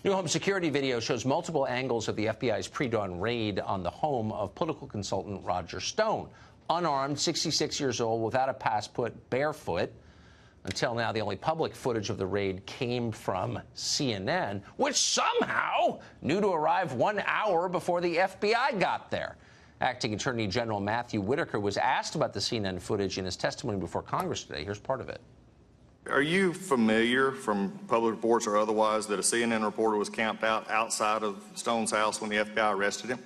New home security video shows multiple angles of the FBI's pre-dawn raid on the home of political consultant Roger Stone. Unarmed, 66 years old, without a passport, barefoot. Until now, the only public footage of the raid came from CNN, which somehow knew to arrive 1 hour before the FBI got there. Acting Attorney General Matthew Whitaker was asked about the CNN footage in his testimony before Congress today. Here's part of it. Are you familiar, from public reports or otherwise, that a CNN reporter was camped out outside of Stone's house when the FBI arrested him?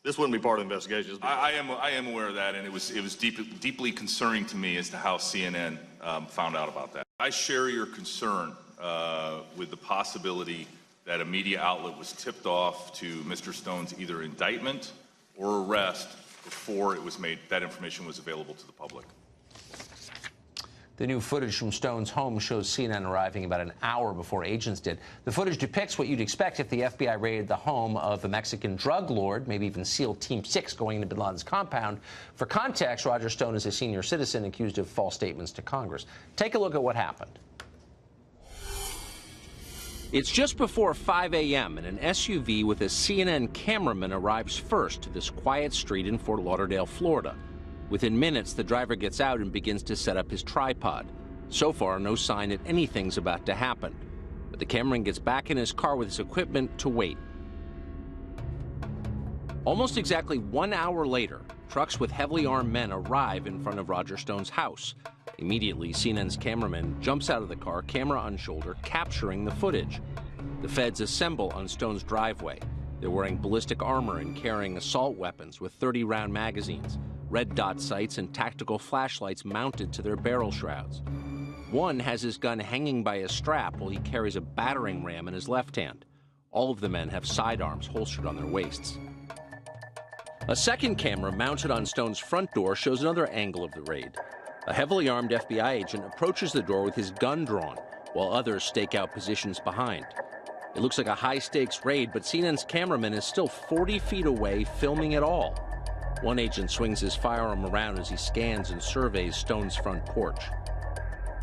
This wouldn't be part of the investigation. I am aware of that, and it was deeply concerning to me as to how CNN found out about that. I share your concern with the possibility that a media outlet was tipped off to Mr. Stone's either indictment or arrest before it was made, that information was available to the public. The new footage from Stone's home shows CNN arriving about an hour before agents did. The footage depicts what you'd expect if the FBI raided the home of the Mexican drug lord, maybe even SEAL Team 6 going into bin Laden's compound. For context, Roger Stone is a senior citizen accused of false statements to Congress. Take a look at what happened. It's just before 5 a.m. and an SUV with a CNN cameraman arrives first to this quiet street in Fort Lauderdale, Florida. Within minutes, the driver gets out and begins to set up his tripod. So far, no sign that anything's about to happen. But the cameraman gets back in his car with his equipment to wait. Almost exactly 1 hour later, trucks with heavily armed men arrive in front of Roger Stone's house. Immediately, CNN's cameraman jumps out of the car, camera on shoulder, capturing the footage. The feds assemble on Stone's driveway. They're wearing ballistic armor and carrying assault weapons with 30-round magazines, red dot sights, and tactical flashlights mounted to their barrel shrouds. One has his gun hanging by a strap while he carries a battering ram in his left hand. All of the men have sidearms holstered on their waists. A second camera mounted on Stone's front door shows another angle of the raid. A heavily armed FBI agent approaches the door with his gun drawn, while others stake out positions behind. It looks like a high-stakes raid, but CNN's cameraman is still 40 feet away, filming it all. One agent swings his firearm around as he scans and surveys Stone's front porch.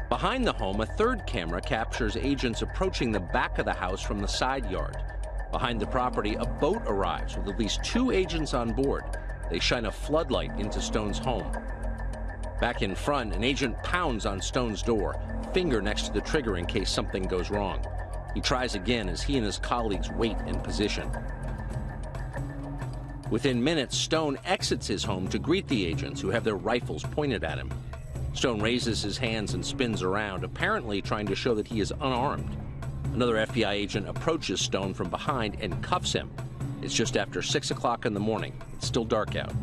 Behind the home, a third camera captures agents approaching the back of the house from the side yard. Behind the property, a boat arrives with at least 2 agents on board. They shine a floodlight into Stone's home. Back in front, an agent pounds on Stone's door, finger next to the trigger in case something goes wrong. He tries again as he and his colleagues wait in position. Within minutes, Stone exits his home to greet the agents who have their rifles pointed at him. Stone raises his hands and spins around, apparently trying to show that he is unarmed. Another FBI agent approaches Stone from behind and cuffs him. It's just after 6 o'clock in the morning. It's still dark out.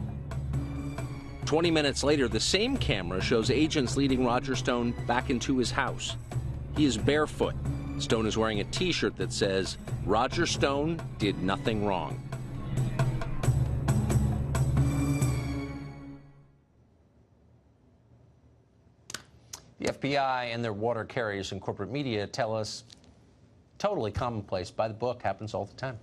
20 minutes later, the same camera shows agents leading Roger Stone back into his house. He is barefoot. Stone is wearing a T-shirt that says, "Roger Stone did nothing wrong." The FBI and their water carriers and corporate media tell us totally commonplace, by the book, happens all the time.